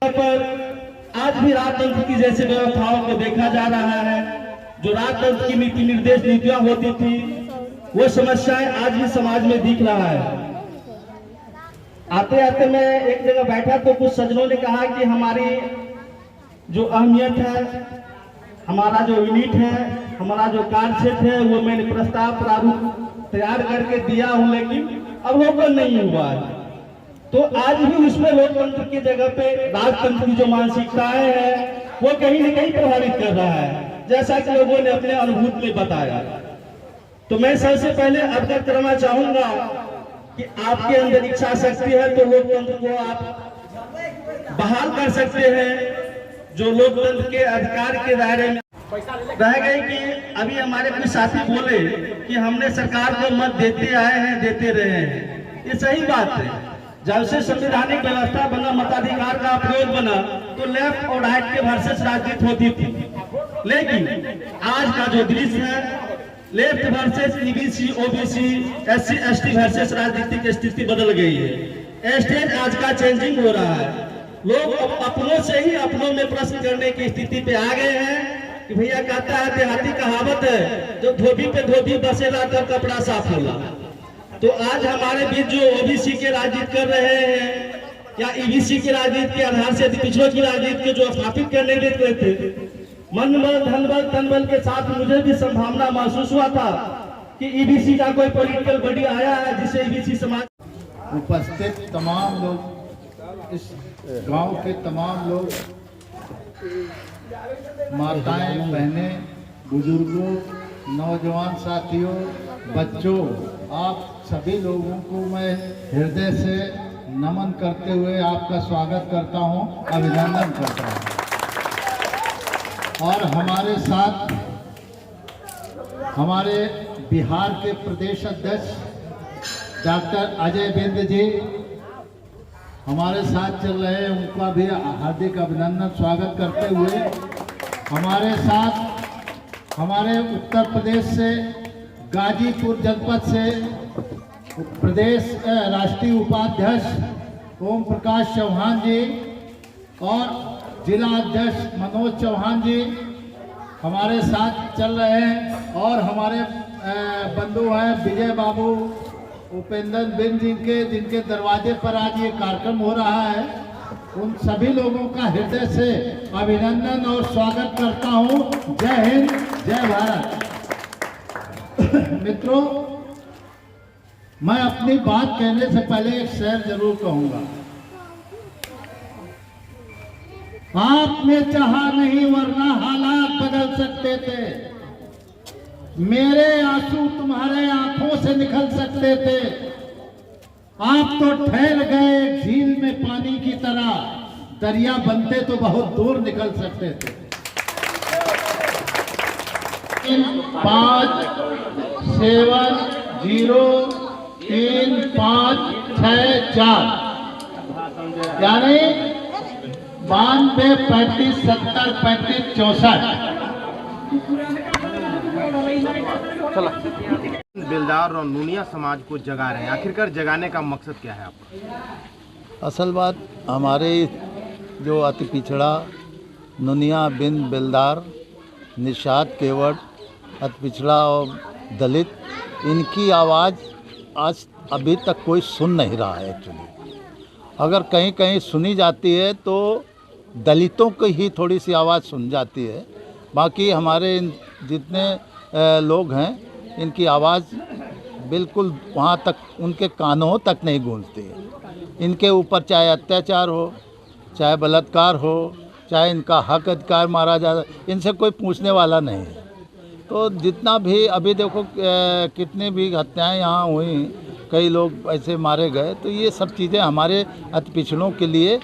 पर आज भी राजतंत्र की जैसे व्यवस्थाओं को देखा जा रहा है। जो राजतंत्र की नीति निर्देश नीतियां होती थी वो समस्याएं आज भी समाज में दिख रहा है। आते आते मैं एक जगह बैठा तो कुछ सज्जनों ने कहा कि हमारी जो अहमियत है, हमारा जो यूनिट है, हमारा जो कार्य क्षेत्र है वो मैंने प्रस्ताव प्रारूप तैयार करके दिया हूं, लेकिन अवलोकन नहीं हुआ है। तो आज भी उसमें लोकतंत्र की जगह पे राजतंत्र की जो मानसिकताएं है वो कहीं न कहीं प्रभावित कर रहा है, जैसा कि लोगों ने अपने अनुभूति में बताया। तो मैं सबसे पहले अवगत करना चाहूंगा कि आपके अंदर इच्छा शक्ति है तो लोकतंत्र को आप बहाल कर सकते हैं। जो लोकतंत्र के अधिकार के दायरे में रह गई कि अभी हमारे कुछ साथी बोले कि हमने सरकार को मत देते आए हैं, देते रहे हैं। ये सही बात है। जब से संवैधानिक व्यवस्था बना, मताधिकार का प्रयोग बना, तो लेफ्ट और राइट के वर्सेस राजनीति होती थी। लेकिन आज का जो दृश्य है, left versus EBC, OBC, SC, ST versus राजनीतिक स्थिति बदल गई है। स्टेज आज का चेंजिंग हो रहा है। लोग अपनों से ही अपनों में प्रश्न करने की स्थिति पे आ गए हैं कि भैया कहता है, देहाती कहावत है, जो धोबी पे धोबी बसेला तब कपड़ा साफ होला। तो आज हमारे बीच जो ओबीसी के राजनीति कर रहे हैं या ईबीसी की राजनीति के आधार से पिछड़ों की राजनीति के जो स्थापित करने देते थे, मन बल, धन बल, तन बल के साथ मुझे भी संभावना महसूस हुआ था कि ईबीसी का कोई पॉलिटिकल बॉडी आया है जिसे ईबीसी समाज। उपस्थित तमाम लोग, इस गांव के तमाम लोग, माताएं, बहनें, बुजुर्गों, नौजवान साथियों, बच्चों, आप सभी लोगों को मैं हृदय से नमन करते हुए आपका स्वागत करता हूं, अभिनंदन करता हूं। और हमारे साथ हमारे बिहार के प्रदेश अध्यक्ष डॉक्टर अजय बिंद जी हमारे साथ चल रहे हैं, उनका भी हार्दिक अभिनंदन स्वागत करते हुए हमारे साथ हमारे उत्तर प्रदेश से गाजीपुर जनपद से प्रदेश राष्ट्रीय उपाध्यक्ष ओम प्रकाश चौहान जी और जिला अध्यक्ष मनोज चौहान जी हमारे साथ चल रहे हैं। और हमारे बंधु हैं विजय बाबू, उपेंद्र बिन जिनके दरवाजे पर आज ये कार्यक्रम हो रहा है, उन सभी लोगों का हृदय से अभिनंदन और स्वागत करता हूं। जय हिंद, जय भारत। मित्रों, मैं अपनी बात कहने से पहले एक शेर जरूर कहूंगा। आपने चाहा नहीं वरना हालात बदल सकते थे, मेरे आंसू तुम्हारे आंखों से निकल सकते थे। आप तो ठहर गए झील में पानी की तरह, दरिया बनते तो बहुत दूर निकल सकते थे। 5 7 0 3 5 6 4 यानी 92 35 70 35 64। बेलदार और नूनिया समाज को जगा रहे हैं, आखिरकार जगाने का मकसद क्या है आपका? असल बात, हमारे जो अति पिछड़ा नूनिया, बिन, बेलदार, निषाद, केवट, अति पिछड़ा और दलित, इनकी आवाज़ आज अभी तक कोई सुन नहीं रहा है। एक्चुअली अगर कहीं कहीं सुनी जाती है तो दलितों की ही थोड़ी सी आवाज़ सुन जाती है। बाकी हमारे जितने लोग हैं, इनकी आवाज़ बिल्कुल वहाँ तक, उनके कानों तक नहीं गूंजती है। इनके ऊपर चाहे अत्याचार हो, चाहे बलात्कार हो, चाहे इनका हक अधिकार मारा जाए, इनसे कोई पूछने वाला नहीं है। तो जितना भी अभी देखो कितनी भी हत्याएं यहाँ हुई, कई लोग ऐसे मारे गए, तो ये सब चीज़ें हमारे अति पिछड़ों के लिए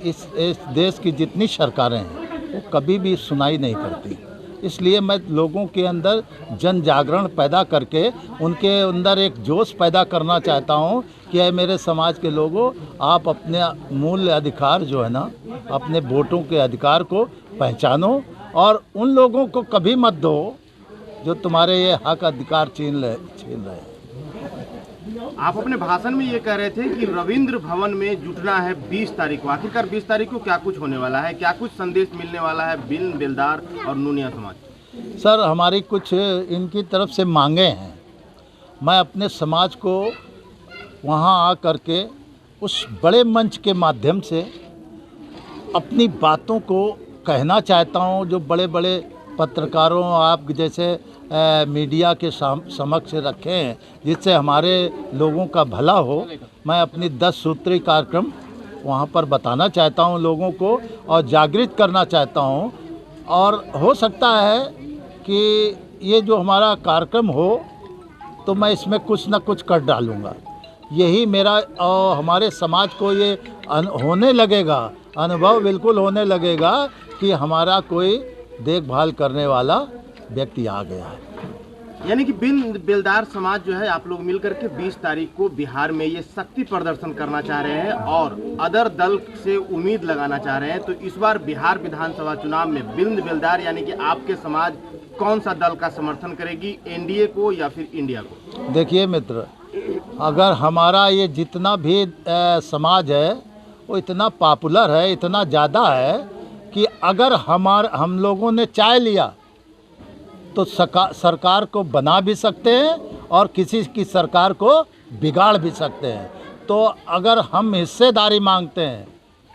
इस देश की जितनी सरकारें हैं वो कभी भी सुनाई नहीं करती। इसलिए मैं लोगों के अंदर जन जागरण पैदा करके उनके अंदर एक जोश पैदा करना चाहता हूं कि मेरे समाज के लोगों, आप अपने मूल अधिकार जो है ना, अपने वोटों के अधिकार को पहचानो और उन लोगों को कभी मत दो जो तुम्हारे ये हक अधिकार छीन रहे हैं। आप अपने भाषण में ये कह रहे थे कि रविंद्र भवन में जुटना है 20 तारीख को। आखिरकार 20 तारीख को क्या कुछ होने वाला है, क्या कुछ संदेश मिलने वाला है बिन बेलदार और नूनिया समाज? सर, हमारी कुछ इनकी तरफ से मांगे हैं। मैं अपने समाज को वहाँ आ करके उस बड़े मंच के माध्यम से अपनी बातों को कहना चाहता हूँ, जो बड़े बड़े पत्रकारों आप जैसे मीडिया के समक्ष रखे हैं, जिससे हमारे लोगों का भला हो। मैं अपनी 10 सूत्री कार्यक्रम वहाँ पर बताना चाहता हूँ लोगों को और जागृत करना चाहता हूँ। और हो सकता है कि ये जो हमारा कार्यक्रम हो तो मैं इसमें कुछ न कुछ कर डालूँगा। यही मेरा और हमारे समाज को ये होने लगेगा, अनुभव बिल्कुल होने लगेगा कि हमारा कोई देखभाल करने वाला व्यक्ति आ गया है। यानी कि बिन बेलदार समाज जो है, आप लोग मिलकर के 20 तारीख को बिहार में ये शक्ति प्रदर्शन करना चाह रहे हैं और अदर दल से उम्मीद लगाना चाह रहे हैं। तो इस बार बिहार विधानसभा चुनाव में बिन बेलदार यानी कि आपके समाज कौन सा दल का समर्थन करेगी, एनडीए को या फिर इंडिया को? देखिए मित्र, अगर हमारा ये जितना भी समाज है वो इतना पॉपुलर है, इतना ज़्यादा है कि अगर हम लोगों ने चाह लिया तो सरकार को बना भी सकते हैं और किसी की सरकार को बिगाड़ भी सकते हैं। तो अगर हम हिस्सेदारी मांगते हैं,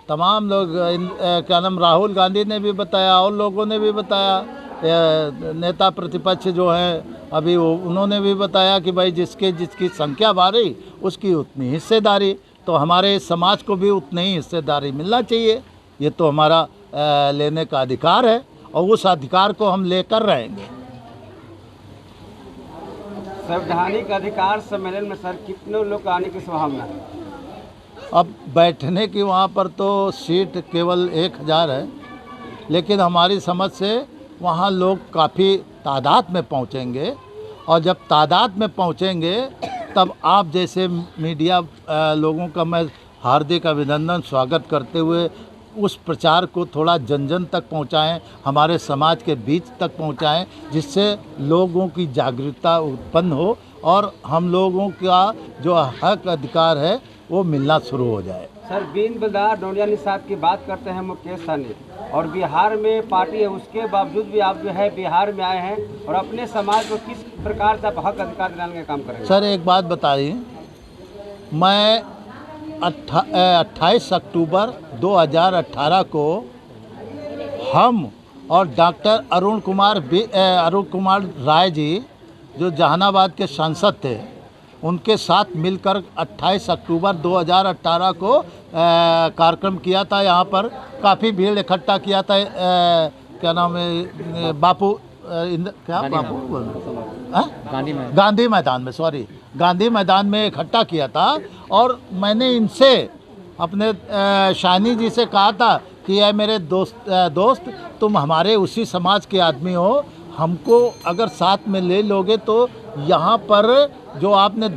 तमाम लोग क्या नाम राहुल गांधी ने भी बताया और लोगों ने भी बताया, नेता प्रतिपक्ष जो हैं अभी उन्होंने भी बताया कि भाई जिसकी संख्या बढ़ी उसकी उतनी हिस्सेदारी। तो हमारे समाज को भी उतनी ही हिस्सेदारी मिलना चाहिए। ये तो हमारा लेने का अधिकार है और उस अधिकार को हम लेकर रहेंगे। संवैधानिक अधिकार सम्मेलन में सर कितने लोग आने की संभावना है? अब बैठने की वहाँ पर तो सीट केवल 1000 है, लेकिन हमारी समझ से वहाँ लोग काफ़ी तादाद में पहुँचेंगे और जब तादाद में पहुँचेंगे तब आप जैसे मीडिया लोगों का मैं हार्दिक अभिनंदन स्वागत करते हुए उस प्रचार को थोड़ा जन जन तक पहुंचाएं, हमारे समाज के बीच तक पहुंचाएं, जिससे लोगों की जागरूकता उत्पन्न हो और हम लोगों का जो हक अधिकार है वो मिलना शुरू हो जाए। सर, बिन बेलदार नूनिया निषाद की बात करते हैं मुकेश सहनी, और बिहार में पार्टी है, उसके बावजूद भी आप जो है बिहार में आए हैं और अपने समाज को किस प्रकार से आप हक अधिकार दिलाने का काम करेंगे? सर, एक बात बताइए, मैं 28 अक्टूबर 2018 को हम और डॉक्टर अरुण कुमार राय जी जो जहानाबाद के सांसद थे, उनके साथ मिलकर 28 अक्टूबर 2018 को कार्यक्रम किया था। यहाँ पर काफ़ी भीड़ इकट्ठा किया था। क्या नाम है बापू गांधी मैदान में, सॉरी, गांधी मैदान में इकट्ठा किया था। और मैंने इनसे अपने शानी जी से कहा था कि ये मेरे दोस्त तुम हमारे उसी समाज के आदमी हो, हमको अगर साथ में ले लोगे तो यहाँ पर जो आपने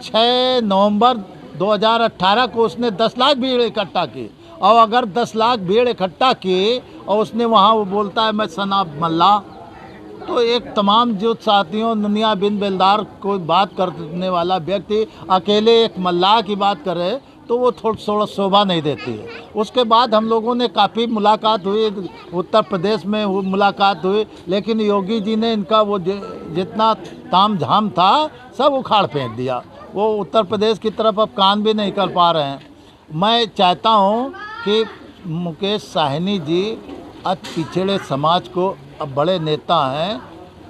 6 नवंबर 2018 को उसने 10 लाख भीड़ इकट्ठा की। और अगर 10 लाख भीड़ इकट्ठा की और उसने वहाँ वो बोलता है मैं सनाब मल्ला, तो एक तमाम जो साथियों नूनिया बिन बेलदार को बात करने वाला व्यक्ति अकेले एक मल्लाह की बात करे तो वो थोड़ा शोभा नहीं देती है। उसके बाद हम लोगों ने काफ़ी मुलाकात हुई, उत्तर प्रदेश में मुलाकात हुई, लेकिन योगी जी ने इनका वो जितना ताम झाम था सब उखाड़ फेंक दिया। वो उत्तर प्रदेश की तरफ अब कान भी नहीं कर पा रहे हैं। मैं चाहता हूँ कि मुकेश सहनी जी अति पिछड़े समाज को अब बड़े नेता हैं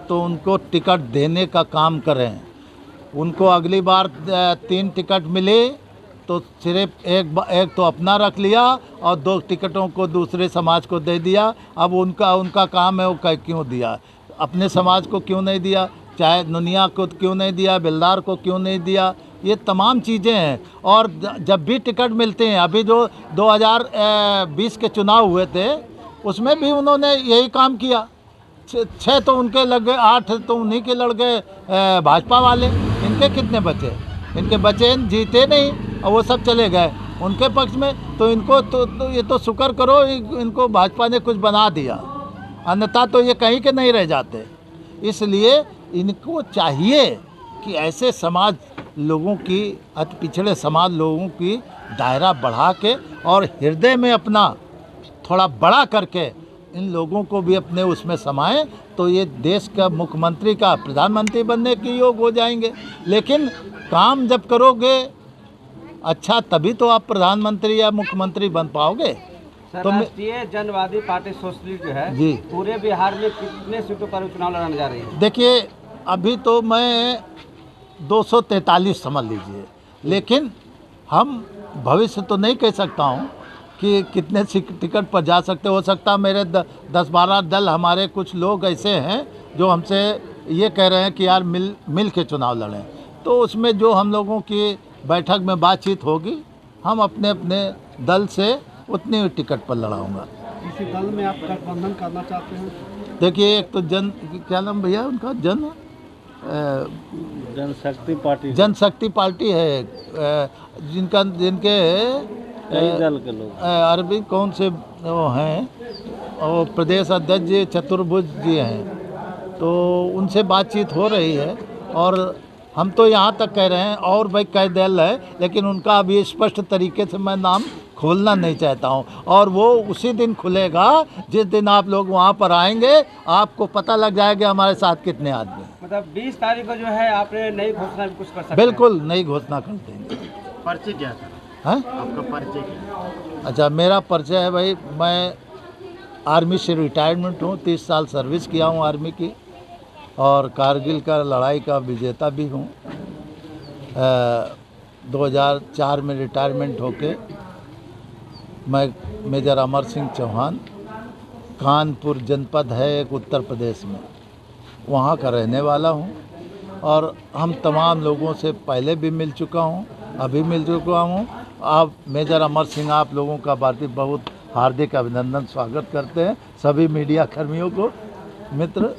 तो उनको टिकट देने का काम करें। उनको अगली बार 3 टिकट मिले तो सिर्फ एक तो अपना रख लिया और 2 टिकटों को दूसरे समाज को दे दिया। अब उनका काम है, वो क्यों दिया, अपने समाज को क्यों नहीं दिया, चाहे नूनिया को क्यों नहीं दिया, बेलदार को क्यों नहीं दिया, ये तमाम चीज़ें हैं। और जब भी टिकट मिलते हैं, अभी जो 2020 के चुनाव हुए थे उसमें भी उन्होंने यही काम किया। 6 तो उनके लग गए, 8 तो उन्हीं के लड़ गए भाजपा वाले। इनके कितने बचे? इनके बचे जीते नहीं और वो सब चले गए उनके पक्ष में। तो इनको तो ये तो शुक्र करो इनको भाजपा ने कुछ बना दिया, अन्यथा तो ये कहीं के नहीं रह जाते। इसलिए इनको चाहिए कि ऐसे समाज लोगों की, अति पिछड़े समाज लोगों की दायरा बढ़ा के और हृदय में अपना थोड़ा बड़ा करके इन लोगों को भी अपने उसमें समाएं, तो ये देश का मुख्यमंत्री का प्रधानमंत्री बनने के योग हो जाएंगे। लेकिन काम जब करोगे अच्छा तभी तो आप प्रधानमंत्री या मुख्यमंत्री बन पाओगे। सर, तो राष्ट्रीय जनवादी पार्टी सोशलिस्ट जो है जी पूरे बिहार में कितने सीटों पर चुनाव लड़ने जा रही है? देखिए, अभी तो मैं 243 समझ लीजिए, लेकिन हम भविष्य तो नहीं कह सकता हूँ कि कितने टिकट पर जा सकते। हो सकता मेरे 10-12 दल, हमारे कुछ लोग ऐसे हैं जो हमसे ये कह रहे हैं कि यार मिल के चुनाव लड़ें, तो उसमें जो हम लोगों की बैठक में बातचीत होगी, हम अपने अपने दल से उतनी टिकट पर लड़ाऊंगा। किसी दल में आप गठबंधन करना चाहते हैं? देखिए, एक तो क्या नाम भैया उनका, जनशक्ति पार्टी है, जिनके कई दल के लोग, अरबी कौन से वो हैं, और प्रदेश अध्यक्ष जी चतुर्भुज जी हैं, तो उनसे बातचीत हो रही है। और हम तो यहाँ तक कह रहे हैं, और भाई कई दल है, लेकिन उनका अभी स्पष्ट तरीके से मैं नाम खोलना नहीं चाहता हूँ। और वो उसी दिन खुलेगा जिस दिन आप लोग वहाँ पर आएंगे, आपको पता लग जाएगा हमारे साथ कितने आदमी। मतलब 20 तारीख को जो है आपने नई घोषणा भी कुछ कर सकते हैं? बिल्कुल नई घोषणा कर देंगे। परिचय क्या था हैं? आपका? परिचय क्या? अच्छा, मेरा परिचय है भाई, मैं आर्मी से रिटायरमेंट हूँ, 30 साल सर्विस किया हूँ आर्मी की, और कारगिल का लड़ाई का विजेता भी हूँ। 2004 में रिटायरमेंट होके मैं मेजर अमर सिंह चौहान, कानपुर जनपद है एक उत्तर प्रदेश में, वहाँ का रहने वाला हूँ। और हम तमाम लोगों से पहले भी मिल चुका हूँ, अभी मिल चुका हूँ। आप मेजर अमर सिंह, आप लोगों का बहुत हार्दिक अभिनंदन, स्वागत करते हैं सभी मीडिया कर्मियों को। मित्र,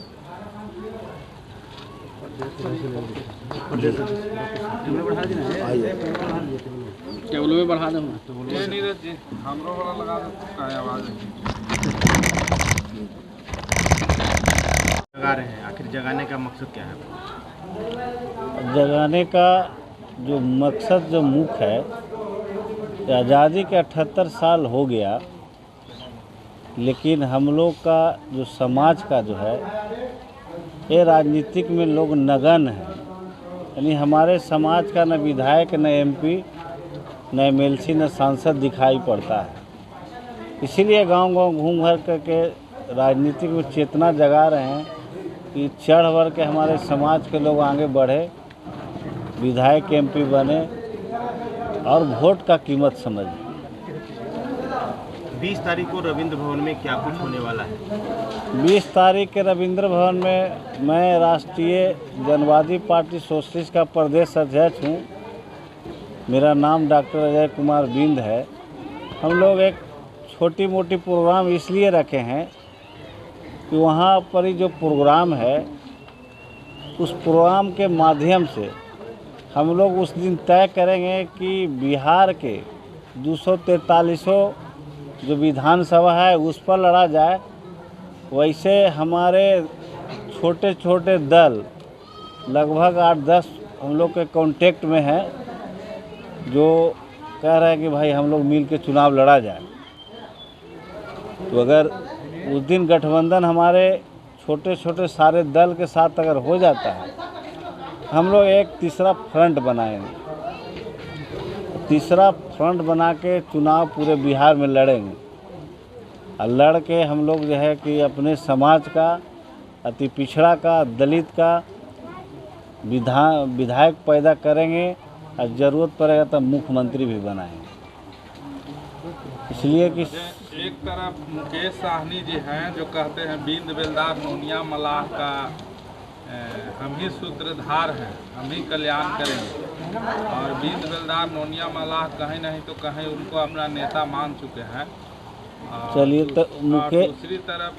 टेबल में बढ़ा दें। जगा रहे हैं, आखिर जगाने का मकसद क्या है? जगाने का जो मकसद, जो मुख्य है, आज़ादी के 78 साल हो गया, लेकिन हम लोग का जो समाज का जो है, ये राजनीतिक में लोग नगन है। यानी हमारे समाज का न विधायक, न MP, न MLC, न सांसद दिखाई पड़ता है। इसीलिए गांव-गांव घूम भर करके राजनीतिक में चेतना जगा रहे हैं कि चढ़ बढ़ के हमारे समाज के लोग आगे बढ़े, विधायक MP बने और वोट का कीमत समझें। 20 तारीख को रविंद्र भवन में क्या कुछ होने वाला है? 20 तारीख के रविंद्र भवन में मैं राष्ट्रीय जनवादी पार्टी सोशलिस्ट का प्रदेश अध्यक्ष हूँ। मेरा नाम डॉक्टर अजय कुमार बिंद है। हम लोग एक छोटी मोटी प्रोग्राम इसलिए रखे हैं कि वहाँ पर ही जो प्रोग्राम है, उस प्रोग्राम के माध्यम से हम लोग उस दिन तय करेंगे कि बिहार के 243 जो विधानसभा है उस पर लड़ा जाए। वैसे हमारे छोटे छोटे दल लगभग 8-10 हम लोग के कांटेक्ट में हैं, जो कह रहे हैं कि भाई हम लोग मिल के चुनाव लड़ा जाए। तो अगर उस दिन गठबंधन हमारे छोटे छोटे सारे दल के साथ अगर हो जाता है, हम लोग एक तीसरा फ्रंट बनाएंगे। तीसरा फ्रंट बना के चुनाव पूरे बिहार में लड़ेंगे, और लड़ के हम लोग जो है कि अपने समाज का, अति पिछड़ा का, दलित का विधायक पैदा करेंगे, और ज़रूरत पड़ेगा तो मुख्यमंत्री भी बनाएंगे। इसलिए कि एक तरफ मुकेश साहनी जी हैं जो कहते हैं बिंद बेलदार नोनिया मलाह का हम ही सूत्रधार हैं, हम ही कल्याण करेंगे। और बिंद बेलदार नोनिया मलाह कहीं नहीं तो कहीं उनको अपना नेता मान चुके हैं। चलिए, तो दूसरी तरफ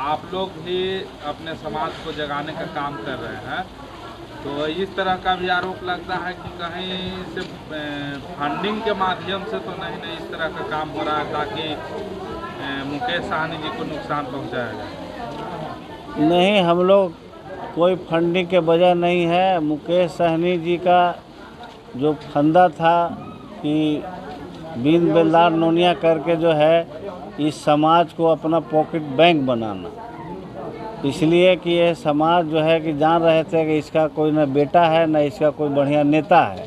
आप लोग भी अपने समाज को जगाने का काम कर रहे हैं, तो इस तरह का भी आरोप लगता है कि कहीं से फंडिंग के माध्यम से तो नहीं इस तरह का काम हो रहा है ताकि मुकेश साहनी जी को नुकसान पहुंचाया जाए। नहीं, हम लोग कोई फंडिंग के वजह नहीं है। मुकेश सहनी जी का जो फंदा था कि दीन बेलदार नोनिया करके जो है इस समाज को अपना पॉकेट बैंक बनाना, इसलिए कि ये समाज जो है कि जान रहे थे कि इसका कोई न बेटा है न इसका कोई बढ़िया नेता है,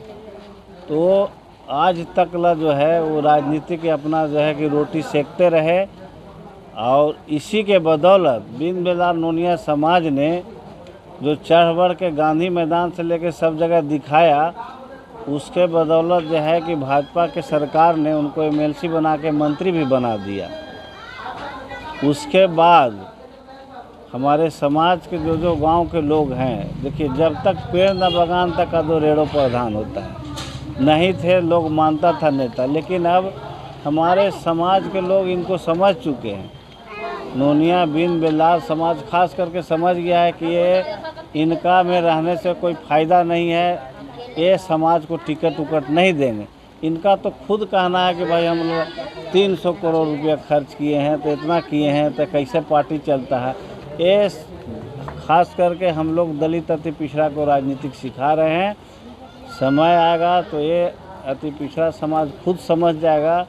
तो आज तक ला जो है वो राजनीति के अपना जो है कि रोटी सेकते रहे। और इसी के बदौलत दीन बेलदार नोनिया समाज ने जो चढ़ बढ़ के गांधी मैदान से लेकर सब जगह दिखाया, उसके बदौलत जो है कि भाजपा के सरकार ने उनको एमएलसी बना के मंत्री भी बना दिया। उसके बाद हमारे समाज के जो गांव के लोग हैं, देखिए जब तक पेड़ न बगान तक का दो रेड़ों प्रधान होता है, नहीं थे लोग मानता था नेता, लेकिन अब हमारे समाज के लोग इनको समझ चुके हैं। नोनिया बिन बेलदार समाज खास करके समझ गया है कि ये इनका में रहने से कोई फ़ायदा नहीं है, ये समाज को टिकट उकट नहीं देंगे। इनका तो खुद कहना है कि भाई हम लोग 300 करोड़ रुपया खर्च किए हैं, तो इतना किए हैं तो कैसे पार्टी चलता है। ये खास करके हम लोग दलित अति पिछड़ा को राजनीतिक सिखा रहे हैं। समय आएगा तो ये अति पिछड़ा समाज खुद समझ जाएगा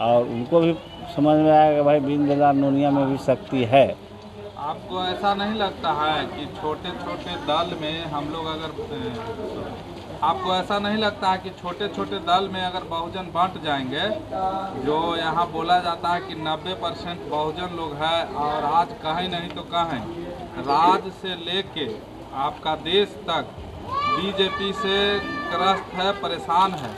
और उनको भी समझ में आएगा भाई दीन बेलदार नोनिया में भी शक्ति है। आपको ऐसा नहीं लगता है कि छोटे छोटे दल में हम लोग आपको ऐसा नहीं लगता है कि छोटे छोटे दल में अगर बहुजन बंट जाएंगे, जो यहाँ बोला जाता है कि 90% बहुजन लोग हैं, और आज कहीं नहीं तो कहीं राज्य से लेके आपका देश तक बीजेपी से त्रस्त है, परेशान है।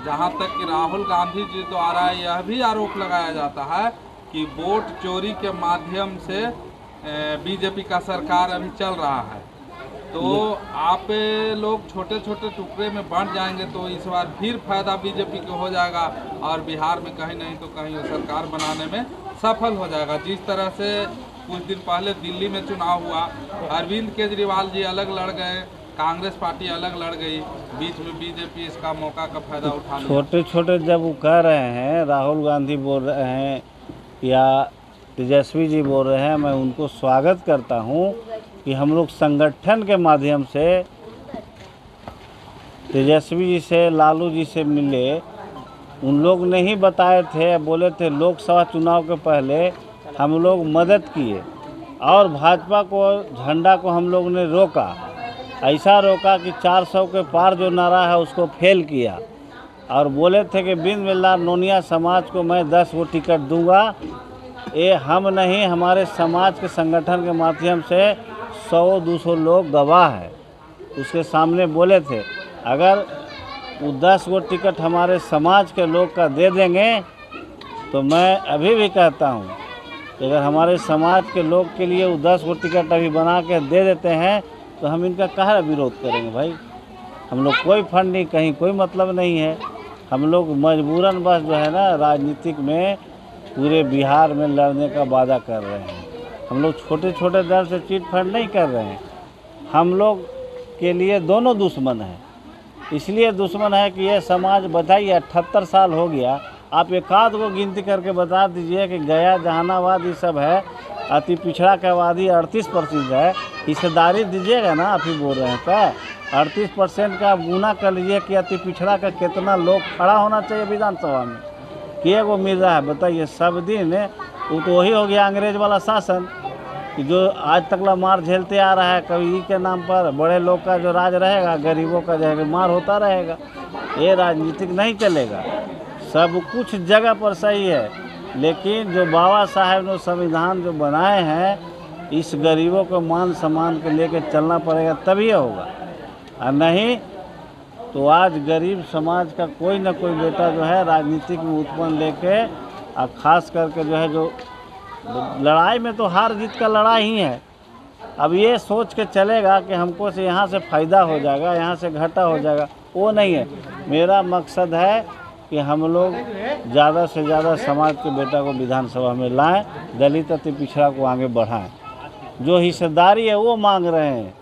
जहाँ तक कि राहुल गांधी जी द्वारा यह भी आरोप लगाया जाता है कि वोट चोरी के माध्यम से बीजेपी का सरकार अभी चल रहा है। तो आप लोग छोटे छोटे टुकड़े में बांट जाएंगे तो इस बार फिर फायदा बीजेपी को हो जाएगा और बिहार में कहीं नहीं तो कहीं वो सरकार बनाने में सफल हो जाएगा। जिस तरह से कुछ दिन पहले दिल्ली में चुनाव हुआ, अरविंद केजरीवाल जी अलग लड़ गए, कांग्रेस पार्टी अलग लड़ गई, बीच में बीजेपी इसका मौका का फायदा उठा लिया। छोटे छोटे जब वो कह रहे हैं, राहुल गांधी बोल रहे हैं या तेजस्वी जी बोल रहे हैं, मैं उनको स्वागत करता हूं कि हम लोग संगठन के माध्यम से तेजस्वी जी से, लालू जी से मिले। उन लोग ने ही बताए थे, बोले थे लोकसभा चुनाव के पहले हम लोग मदद किए और भाजपा को झंडा को हम लोग ने रोका, ऐसा रोका कि 400 के पार जो नारा है उसको फेल किया और बोले थे कि दीन बेलदार नोनिया समाज को मैं 10 वो टिकट दूंगा। ये हम नहीं, हमारे समाज के संगठन के माध्यम से 100-200 लोग गवाह है, उसके सामने बोले थे अगर वो 10 वो टिकट हमारे समाज के लोग का दे देंगे तो मैं अभी भी कहता हूँ कि अगर हमारे समाज के लोग के लिए वो 10 वो टिकट अभी बना के दे देते हैं तो हम इनका काहे विरोध करेंगे। भाई हम लोग कोई फंडिंग कहीं कोई मतलब नहीं है, हम लोग मजबूरन बस जो है ना राजनीतिक में पूरे बिहार में लड़ने का वादा कर रहे हैं। हम लोग छोटे छोटे दल से चिट फंड नहीं कर रहे हैं। हम लोग के लिए दोनों दुश्मन हैं, इसलिए दुश्मन है कि ये समाज बताइए 78 साल हो गया, आप एक आध को गिनती करके बता दीजिए कि गया जहानाबाद ये सब है, अति पिछड़ा की आबादी 38% है। हिस्सेदारी दीजिएगा ना, आप ही बोल रहे हैं तो 38% का आप गुना कर लीजिए कि अति पिछड़ा का कितना लोग खड़ा होना चाहिए विधानसभा में कि एगो मिल रहा है। बताइए सब दिन वो तो वही हो गया अंग्रेज वाला शासन कि जो आज तक ला मार झेलते आ रहा है। कभी के नाम पर बड़े लोग का जो राज रहेगा, गरीबों का जो है मार होता रहेगा। ये राजनीतिक नहीं चलेगा। सब कुछ जगह पर सही है, लेकिन जो बाबा साहेब ने संविधान जो बनाए हैं, इस गरीबों को मान सम्मान के लेके चलना पड़ेगा, तभी होगा। और नहीं तो आज गरीब समाज का कोई ना कोई बेटा जो है राजनीतिक में उत्पन्न लेके, और ख़ास करके जो है जो लड़ाई में तो हार जीत का लड़ाई ही है। अब ये सोच के चलेगा कि हमको से यहाँ से फ़ायदा हो जाएगा, यहाँ से घाटा हो जाएगा, वो नहीं है। मेरा मकसद है कि हम लोग ज़्यादा से ज़्यादा समाज के बेटा को विधानसभा में लाएं, दलित अति पिछड़ा को आगे बढ़ाएं। जो हिस्सेदारी है वो मांग रहे हैं,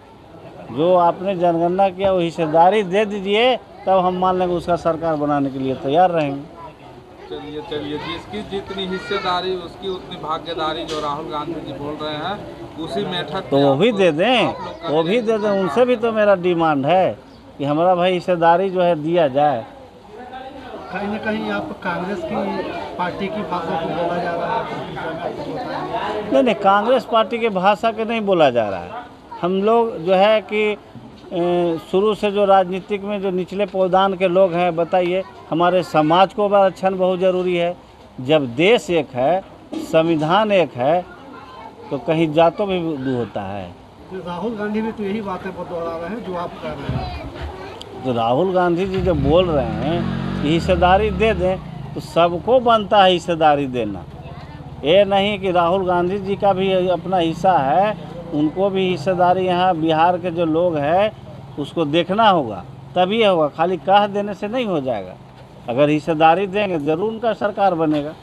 जो आपने जनगणना किया वो हिस्सेदारी दे दीजिए, तब हम मान लेंगे उसका सरकार बनाने के लिए तैयार रहेंगे। चलिए चलिए, जिसकी जितनी हिस्सेदारी उसकी उतनी भागीदारी, जो राहुल गांधी जी बोल रहे हैं उसी मेथड तो वो भी दे दें, वो भी दे दें। उनसे भी तो मेरा डिमांड है कि हमारा भाई हिस्सेदारी जो है दिया जाए। कहीं न कहीं आप कांग्रेस की पार्टी की भाषा को बोला जा रहा है। नहीं, कांग्रेस पार्टी के भाषा के नहीं बोला जा रहा है। हम लोग जो है कि शुरू से जो राजनीतिक में जो निचले पौधान के लोग हैं, बताइए, हमारे समाज को संरक्षण बहुत ज़रूरी है। जब देश एक है, संविधान एक है, तो कहीं जातों में भी दूर होता है। राहुल गांधी भी तो यही बातें दोहरा रहे हैं जो आप कह रहे हैं। तो राहुल गांधी जी जब बोल रहे हैं कि हिस्सेदारी दे दें, तो सबको बनता है हिस्सेदारी देना। ये नहीं कि राहुल गांधी जी का भी अपना हिस्सा है, उनको भी हिस्सेदारी यहाँ बिहार के जो लोग हैं उसको देखना होगा, तभी होगा। खाली कह देने से नहीं हो जाएगा। अगर हिस्सेदारी देंगे ज़रूर उनका सरकार बनेगा।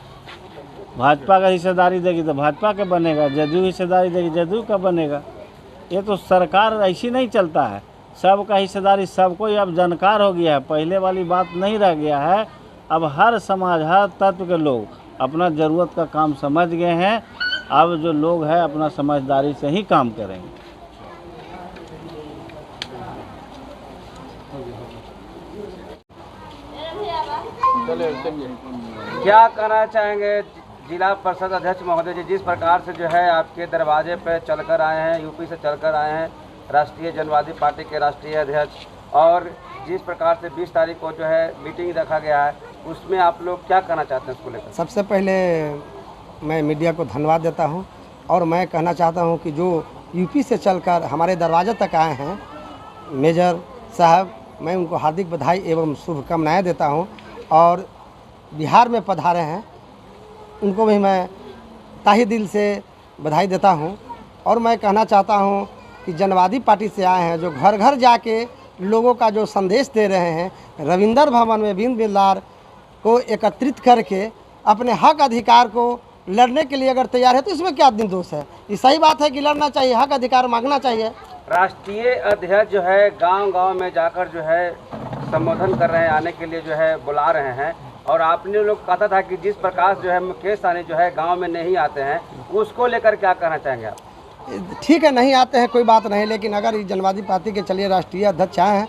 भाजपा का हिस्सेदारी देगी तो भाजपा का बनेगा, जदयू हिस्सेदारी देगी जदयू का बनेगा। ये तो सरकार ऐसी नहीं चलता है। सबका हिस्सेदारी सबको अब जानकार हो गया है, पहले वाली बात नहीं रह गया है। अब हर समाज, हर तत्व के लोग अपना ज़रूरत का काम समझ गए हैं। अब जो लोग हैं अपना समझदारी से ही काम करेंगे। क्या कहना चाहेंगे जिला परिषद अध्यक्ष महोदय जी, जिस प्रकार से जो है आपके दरवाजे पर चलकर आए हैं, यूपी से चलकर आए हैं राष्ट्रीय जनवादी पार्टी के राष्ट्रीय अध्यक्ष, और जिस प्रकार से 20 तारीख को जो है मीटिंग रखा गया है, उसमें आप लोग क्या कहना चाहते हैं इसको लेकर? सबसे पहले मैं मीडिया को धन्यवाद देता हूं और मैं कहना चाहता हूं कि जो यूपी से चलकर हमारे दरवाजे तक आए हैं मेजर साहब, मैं उनको हार्दिक बधाई एवं शुभकामनाएं देता हूं। और बिहार में पधारे हैं उनको भी मैं ताहे दिल से बधाई देता हूं। और मैं कहना चाहता हूं कि जनवादी पार्टी से आए हैं, जो घर घर जाके लोगों का जो संदेश दे रहे हैं, रविंदर भवन में बीन बिल्लार को एकत्रित करके अपने हक अधिकार को लड़ने के लिए अगर तैयार है तो इसमें क्या दिन दोष है? ये सही बात है कि लड़ना चाहिए, हक अधिकार मांगना चाहिए। राष्ट्रीय अध्यक्ष जो है गांव-गांव में जाकर जो है संबोधन कर रहे हैं, आने के लिए जो है बुला रहे हैं। और आपने लोग कहा था कि जिस प्रकार जो है मुकेश सहनी जो है गांव में नहीं आते हैं, उसको लेकर क्या कहना चाहेंगे आप? ठीक है, नहीं आते हैं कोई बात नहीं, लेकिन अगर ये जनवादी पार्टी के चलिए राष्ट्रीय अध्यक्ष आए हैं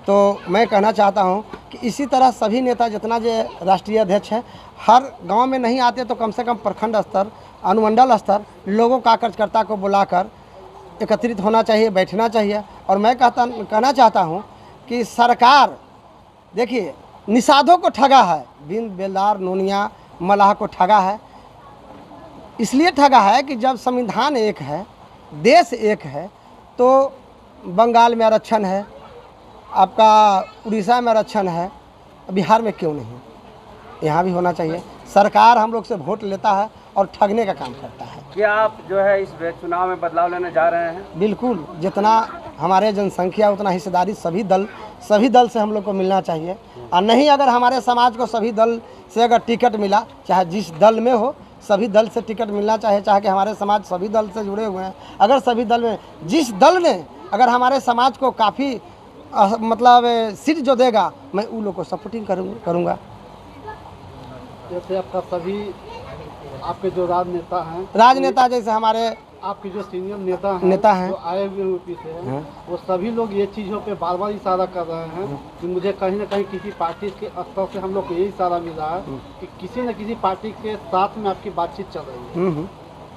तो मैं कहना चाहता हूं कि इसी तरह सभी नेता जितना जो राष्ट्रीय अध्यक्ष है, हर गांव में नहीं आते तो कम से कम प्रखंड स्तर, अनुमंडल स्तर लोगों का कार्यकर्ता को बुलाकर एकत्रित होना चाहिए, बैठना चाहिए। और मैं कहना चाहता हूं कि सरकार देखिए निषादों को ठगा है, बीन बेलदार नोनिया मलाह को ठगा है। इसलिए ठगा है कि जब संविधान एक है, देश एक है, तो बंगाल में आरक्षण है, आपका उड़ीसा में आरक्षण है, बिहार में क्यों नहीं? यहाँ भी होना चाहिए। सरकार हम लोग से वोट लेता है और ठगने का काम करता है। क्या आप जो है इस चुनाव में बदलाव लेने जा रहे हैं? बिल्कुल, जितना हमारे जनसंख्या उतना हिस्सेदारी सभी दल से हम लोग को मिलना चाहिए। और नहीं, अगर हमारे समाज को सभी दल से अगर टिकट मिला, चाहे जिस दल में हो, सभी दल से टिकट मिलना चाहिए। चाहे कि हमारे समाज सभी दल से जुड़े हुए हैं, अगर सभी दल में जिस दल ने अगर हमारे समाज को काफ़ी मतलब सीट जो देगा, मैं उन लोग को सपोर्टिंग करूँगा। जैसे आपका सभी आपके जो राजनेता जैसे हमारे आपके जो सीनियर नेता हैं जो आए हुए यूपी से हैं, वो सभी लोग ये चीज़ों पे बार बार इशारा कर रहे हैं कि मुझे कहीं ना कहीं किसी पार्टी के स्तर से हम लोग को ये इशारा मिल रहा है कि किसी न किसी पार्टी के साथ में आपकी बातचीत चल रही है।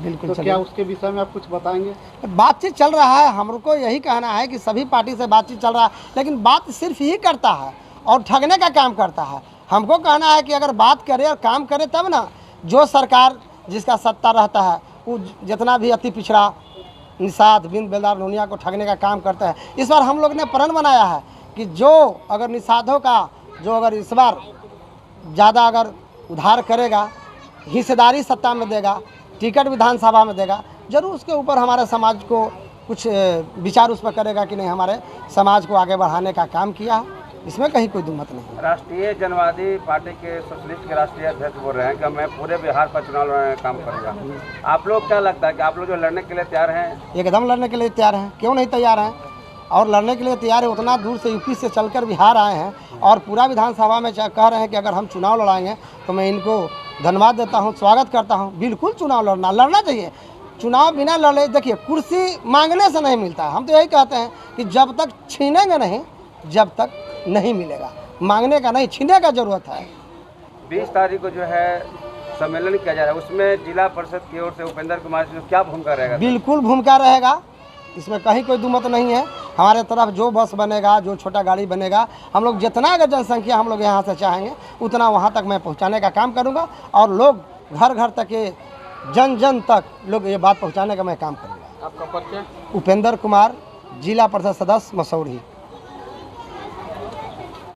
बिल्कुल। तो क्या उसके विषय में आप कुछ बताएंगे? बातचीत चल रहा है, हमको यही कहना है कि सभी पार्टी से बातचीत चल रहा है, लेकिन बात सिर्फ ही करता है और ठगने का काम करता है। हमको कहना है कि अगर बात करे और काम करे तब ना, जो सरकार जिसका सत्ता रहता है वो जितना भी अति पिछड़ा निषाद बीन बेलदार नोनिया को ठगने का काम करता है। इस बार हम लोग ने प्रण बनाया है कि जो अगर निषादों का जो अगर इस बार ज़्यादा अगर उधार करेगा, हिस्सेदारी सत्ता में देगा, टिकट विधानसभा में देगा, जरूर उसके ऊपर हमारे समाज को कुछ विचार उस पर करेगा कि नहीं हमारे समाज को आगे बढ़ाने का काम किया है। इसमें कहीं कोई दुमत नहीं। राष्ट्रीय जनवादी पार्टी के सोशलिस्ट के राष्ट्रीय अध्यक्ष बोल रहे हैं कि मैं पूरे बिहार पर चुनाव लड़ने का काम करूँगा। आप लोग क्या लगता है कि आप लोग जो लड़ने के लिए तैयार हैं? एकदम लड़ने के लिए तैयार हैं, क्यों नहीं तैयार हैं? और लड़ने के लिए तैयार है। उतना दूर से यूपी से चलकर बिहार आए हैं और पूरा विधानसभा में कह रहे हैं कि अगर हम चुनाव लड़ाएंगे तो मैं इनको धन्यवाद देता हूं, स्वागत करता हूं। बिल्कुल चुनाव लड़ना चाहिए। चुनाव बिना लड़े, देखिए कुर्सी मांगने से नहीं मिलता है। हम तो यही कहते हैं कि जब तक छीनेंगे नहीं, जब तक नहीं मिलेगा। मांगने का नहीं, छीनने का जरूरत है। 20 तारीख को जो है सम्मेलन किया जा रहा है, उसमें जिला परिषद की ओर से उपेंद्र कुमार जी क्या भूमिका रहेगा? बिल्कुल भूमिका रहेगा, इसमें कहीं कोई दुमत नहीं है। हमारे तरफ जो बस बनेगा, जो छोटा गाड़ी बनेगा, हम लोग जितना अगर जनसंख्या हम लोग यहाँ से चाहेंगे उतना वहाँ तक मैं पहुँचाने का काम करूँगा और लोग घर घर तक, ये जन जन तक लोग ये बात पहुँचाने का मैं काम करूँगा। आपका परिचय? उपेंद्र कुमार, जिला परिषद सदस्य मसौढ़ी।